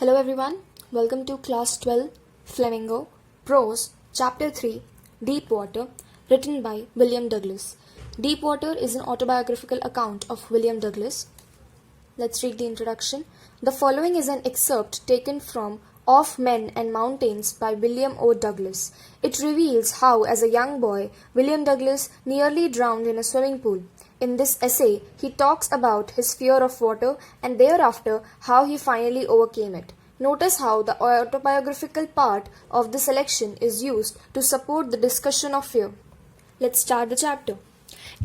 Hello everyone, welcome to Class 12 Flamingo Prose Chapter 3 Deep Water, written by William Douglas. Deep Water is an autobiographical account of William Douglas. Let's read the introduction. The following is an excerpt taken from Of Men and Mountains by William O. Douglas. It reveals how, as a young boy, William Douglas nearly drowned in a swimming pool. In this essay, he talks about his fear of water and thereafter how he finally overcame it. Notice how the autobiographical part of the selection is used to support the discussion of fear. Let's start the chapter.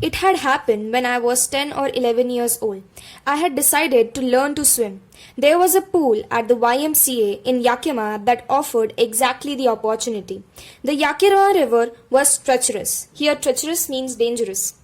It had happened when I was 10 or 11 years old. I had decided to learn to swim. There was a pool at the YMCA in Yakima that offered exactly the opportunity. The Yakima River was treacherous. Here, treacherous means dangerous.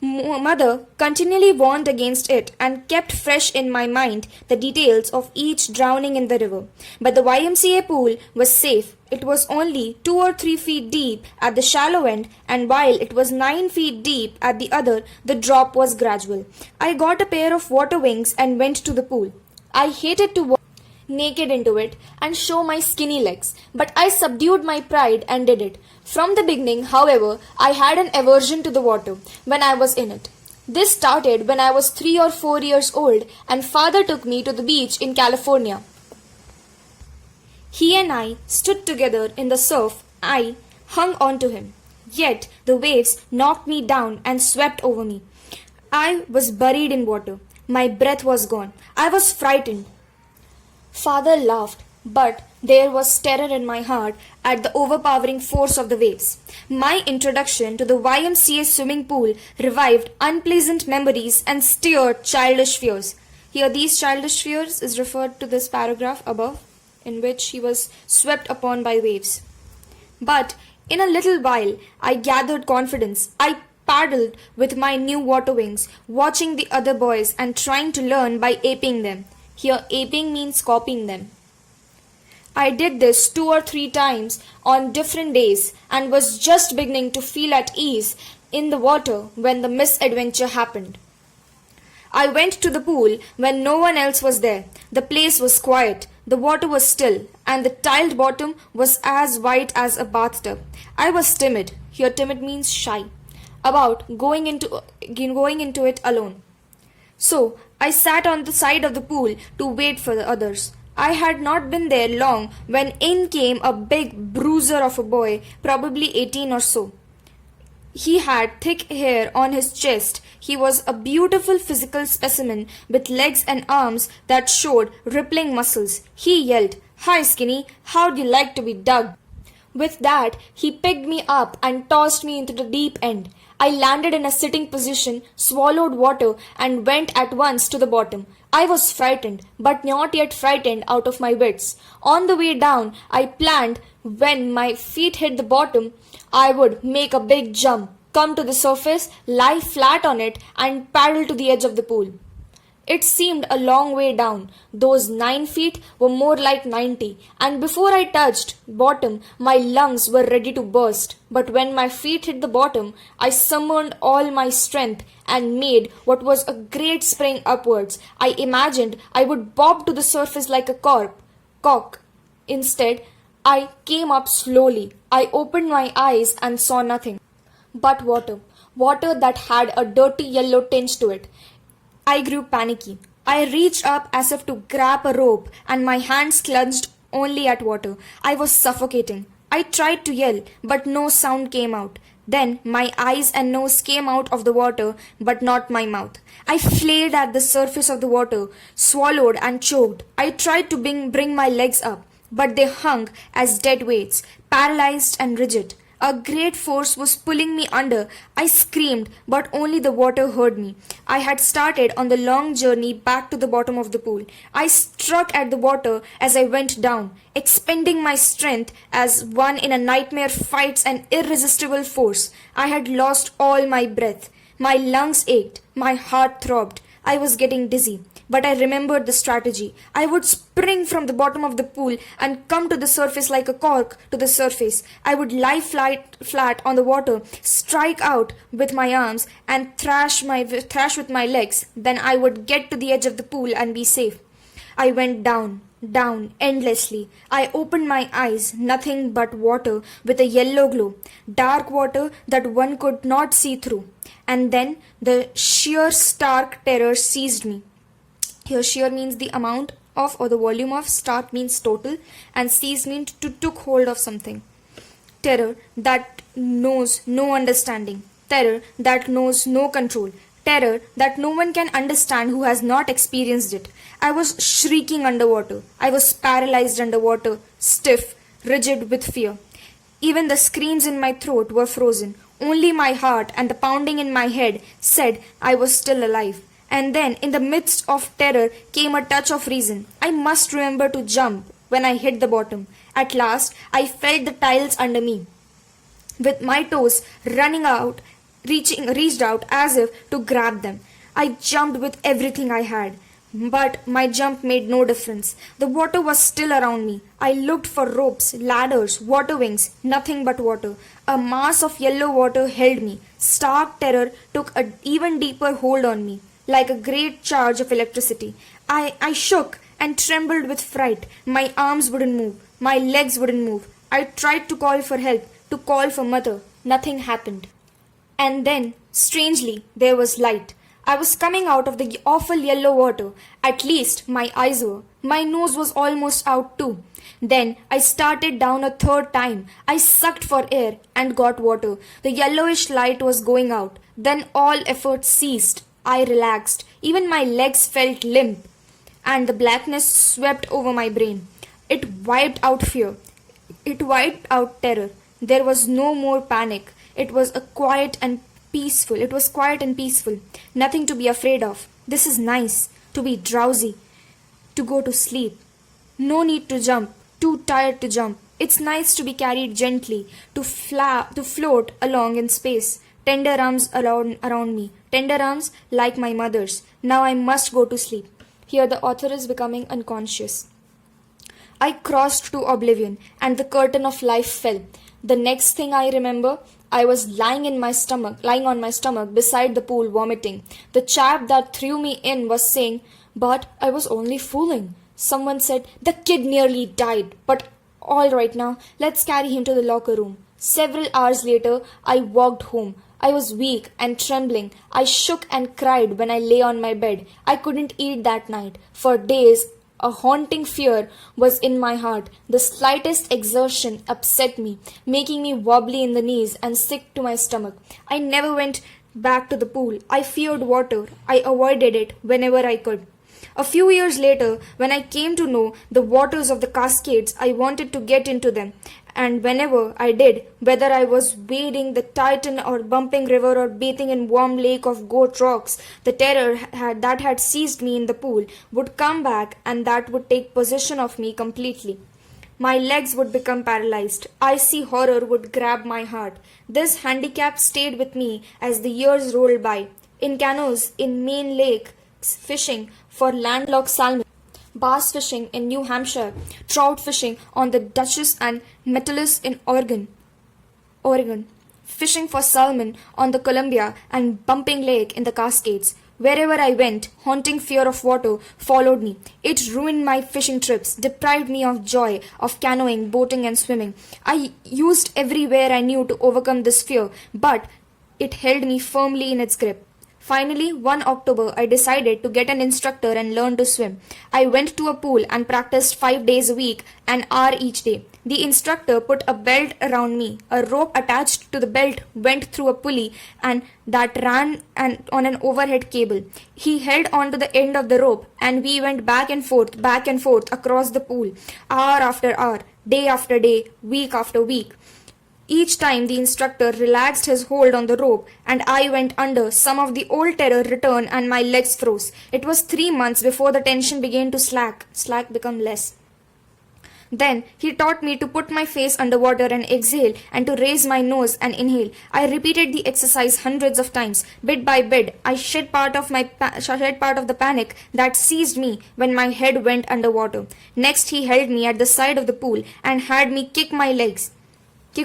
Mother continually warned against it and kept fresh in my mind the details of each drowning in the river. But the YMCA pool was safe. It was only 2 or 3 feet deep at the shallow end, and while it was 9 feet deep at the other, the drop was gradual. I got a pair of water wings and went to the pool. I hated to walk naked into it and show my skinny legs, but I subdued my pride and did it. From the beginning, however, I had an aversion to the water when I was in it. This started when I was 3 or 4 years old and father took me to the beach in California. He and I stood together in the surf. I hung on to him. Yet the waves knocked me down and swept over me. I was buried in water. My breath was gone. I was frightened. Father laughed, but there was terror in my heart at the overpowering force of the waves. My introduction to the YMCA swimming pool revived unpleasant memories and stirred childish fears. Here, these childish fears is referred to this paragraph above, in which he was swept upon by waves. But in a little while, I gathered confidence. I paddled with my new water wings, watching the other boys and trying to learn by aping them. Here, aping means copying them. I did this 2 or 3 times on different days and was just beginning to feel at ease in the water when the misadventure happened. I went to the pool when no one else was there. The place was quiet, the water was still, and the tiled bottom was as white as a bathtub. I was timid, here timid means shy, about going into it alone. So I sat on the side of the pool to wait for the others. I had not been there long when in came a big bruiser of a boy, probably 18 or so. He had thick hair on his chest. He was a beautiful physical specimen with legs and arms that showed rippling muscles. He yelled, "Hi, Skinny, how'd you like to be dug?" With that, he picked me up and tossed me into the deep end. I landed in a sitting position, swallowed water, and went at once to the bottom. I was frightened, but not yet frightened out of my wits. On the way down, I planned when my feet hit the bottom, I would make a big jump, come to the surface, lie flat on it, and paddle to the edge of the pool. It seemed a long way down. Those 9 feet were more like 90, and before I touched bottom, my lungs were ready to burst. But when my feet hit the bottom, I summoned all my strength and made what was a great spring upwards. I imagined I would bob to the surface like a cock. Instead, I came up slowly. I opened my eyes and saw nothing but water that had a dirty yellow tinge to it. I grew panicky. I reached up as if to grab a rope and my hands clutched only at water. I was suffocating. I tried to yell, but no sound came out. Then my eyes and nose came out of the water, but not my mouth. I flailed at the surface of the water, swallowed and choked. I tried to bring my legs up, but they hung as dead weights, paralyzed and rigid. A great force was pulling me under. I screamed, but only the water heard me. I had started on the long journey back to the bottom of the pool. I struck at the water as I went down, expending my strength as one in a nightmare fights an irresistible force. I had lost all my breath. My lungs ached. My heart throbbed. I was getting dizzy. But I remembered the strategy. I would spring from the bottom of the pool and come to the surface like a cork to the surface. I would lie flat on the water, strike out with my arms, and thrash with my legs. Then I would get to the edge of the pool and be safe. I went down, down, endlessly. I opened my eyes, nothing but water with a yellow glow, dark water that one could not see through. And then the sheer stark terror seized me. Here, sheer means the amount of or the volume of, stark means total, and seize means to took hold of something. Terror that knows no understanding. Terror that knows no control. Terror that no one can understand who has not experienced it. I was shrieking underwater. I was paralyzed underwater, stiff, rigid with fear. Even the screams in my throat were frozen. Only my heart and the pounding in my head said I was still alive. And then, in the midst of terror, came a touch of reason. I must remember to jump when I hit the bottom. At last, I felt the tiles under me. With my toes running out, reached out as if to grab them. I jumped with everything I had. But my jump made no difference. The water was still around me. I looked for ropes, ladders, water wings, nothing but water. A mass of yellow water held me. Stark terror took an even deeper hold on me, like a great charge of electricity. I shook and trembled with fright. My arms wouldn't move. My legs wouldn't move. I tried to call for help, to call for mother. Nothing happened. And then, strangely, there was light. I was coming out of the awful yellow water. At least my eyes were. My nose was almost out too. Then I started down a third time. I sucked for air and got water. The yellowish light was going out. Then all effort ceased. I relaxed. Even my legs felt limp. And the blackness swept over my brain. It wiped out fear. It wiped out terror. There was no more panic. It was quiet and peaceful. Nothing to be afraid of. This is nice. To be drowsy. To go to sleep. No need to jump. Too tired to jump. It's nice to be carried gently. To float along in space. Tender arms around me. Tender arms like my mother's. Now I must go to sleep. Here the author is becoming unconscious. I crossed to oblivion, and the curtain of life fell. The next thing I remember, I was lying on my stomach beside the pool vomiting. The chap that threw me in was saying, "But I was only fooling." Someone said, "The kid nearly died, but all right now, let's carry him to the locker room." Several hours later, I walked home. I was weak and trembling. I shook and cried when I lay on my bed. I couldn't eat that night. For days, a haunting fear was in my heart. The slightest exertion upset me, making me wobbly in the knees and sick to my stomach. I never went back to the pool. I feared water. I avoided it whenever I could. A few years later, when I came to know the waters of the Cascades, I wanted to get into them. And whenever I did, whether I was wading the Titan or bumping river or bathing in warm lake of goat rocks, the terror that had seized me in the pool would come back, and that would take possession of me completely. My legs would become paralyzed. Icy horror would grab my heart. This handicap stayed with me as the years rolled by. In canoes in Maine Lake, fishing for landlocked salmon, bass fishing in New Hampshire, trout fishing on the Dutchess and Metellus in Oregon, fishing for salmon on the Columbia and Bumping Lake in the Cascades. Wherever I went, haunting fear of water followed me. It ruined my fishing trips, deprived me of joy of canoeing, boating, and swimming. I used everywhere I knew to overcome this fear, but it held me firmly in its grip. Finally, one October, I decided to get an instructor and learn to swim. I went to a pool and practiced 5 days a week, an hour each day. The instructor put a belt around me. A rope attached to the belt went through a pulley and that ran on an overhead cable. He held on to the end of the rope, and we went back and forth across the pool, hour after hour, day after day, week after week. Each time the instructor relaxed his hold on the rope and I went under, some of the old terror returned and my legs froze. It was 3 months before the tension began to become less. Then he taught me to put my face underwater and exhale, and to raise my nose and inhale. I repeated the exercise hundreds of times. Bit by bit, I shed part of the panic that seized me when my head went underwater. Next, he held me at the side of the pool and had me kick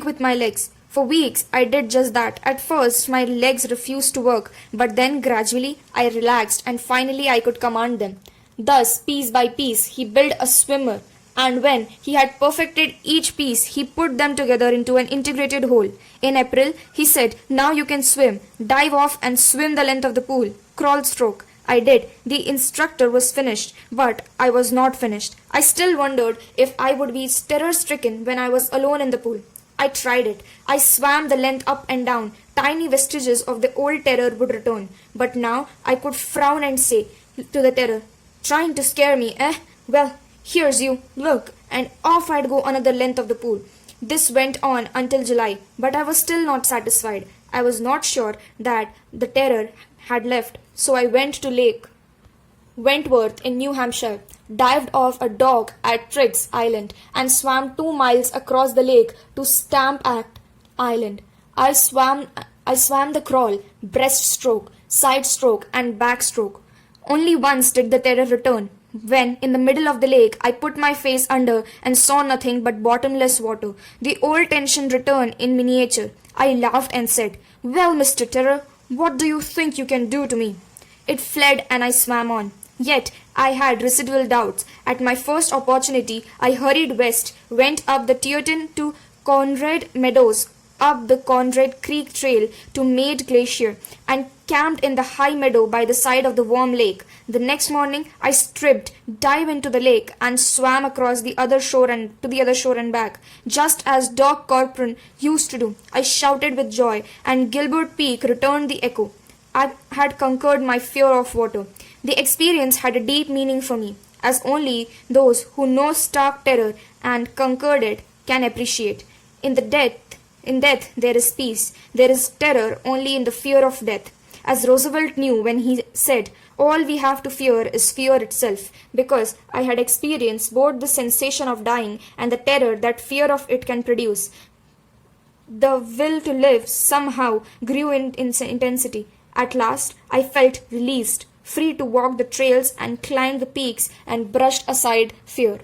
with my legs. For weeks, I did just that. At first, my legs refused to work, but then gradually I relaxed and finally I could command them. Thus, piece by piece, he built a swimmer, and when he had perfected each piece, he put them together into an integrated whole. In April, he said, "Now you can swim. Dive off and swim the length of the pool. Crawl stroke." I did. The instructor was finished, but I was not finished. I still wondered if I would be terror-stricken when I was alone in the pool. I tried it. I swam the length up and down. Tiny vestiges of the old terror would return. But now I could frown and say to the terror, "Trying to scare me, eh? Well, here's you. Look." And off I'd go another length of the pool. This went on until July, but I was still not satisfied. I was not sure that the terror had left, so I went to Lake Wentworth in New Hampshire, dived off a dock at Triggs Island, and swam 2 miles across the lake to Stamp Island. I swam the crawl, breaststroke, side stroke, and backstroke. Only once did the terror return, when, in the middle of the lake, I put my face under and saw nothing but bottomless water. The old tension returned in miniature. I laughed and said, "Well, Mr. Terror, what do you think you can do to me?" It fled and I swam on. Yet I had residual doubts. At my first opportunity, I hurried west, went up the Teton to Conrad Meadows, up the Conrad Creek Trail to Maid Glacier, and camped in the high meadow by the side of the warm lake. The next morning I stripped, dived into the lake, and swam across the other shore and back, just as Doc Corcoran used to do. I shouted with joy, and Gilbert Peak returned the echo. I had conquered my fear of water. The experience had a deep meaning for me, as only those who know stark terror and conquered it can appreciate. In death there is peace. There is terror only in the fear of death. As Roosevelt knew when he said, "All we have to fear is fear itself," because I had experienced both the sensation of dying and the terror that fear of it can produce. The will to live somehow grew in intensity. At last, I felt released, free to walk the trails and climb the peaks, and brushed aside fear.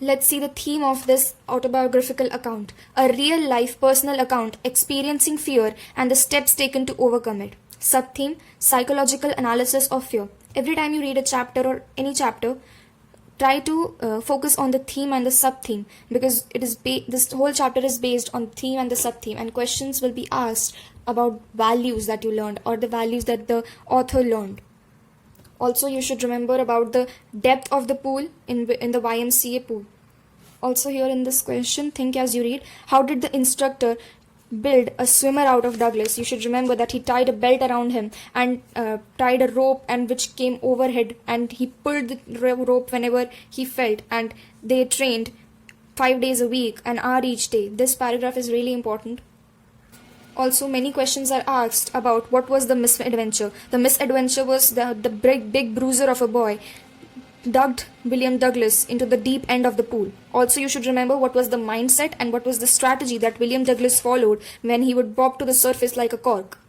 Let's see the theme of this autobiographical account, a real-life personal account experiencing fear and the steps taken to overcome it. Sub-theme, psychological analysis of fear. Every time you read a chapter or any chapter, try to focus on the theme and the sub-theme, because this whole chapter is based on theme and the sub-theme, and questions will be asked about values that you learned or the values that the author learned. Also, you should remember about the depth of the pool in the YMCA pool. Also, here in this question, think as you read, how did the instructor build a swimmer out of Douglas? You should remember that he tied a belt around him and tied a rope and which came overhead, and he pulled the rope whenever he felt, and they trained 5 days a week, an hour each day. This paragraph is really important. Also, many questions are asked about what was the misadventure. The misadventure was the big bruiser of a boy dug William Douglas into the deep end of the pool. Also, you should remember what was the mindset and what was the strategy that William Douglas followed when he would bob to the surface like a cork.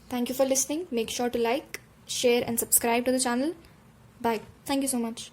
Thank you for listening. Make sure to like, share and subscribe to the channel. Bye. Thank you so much.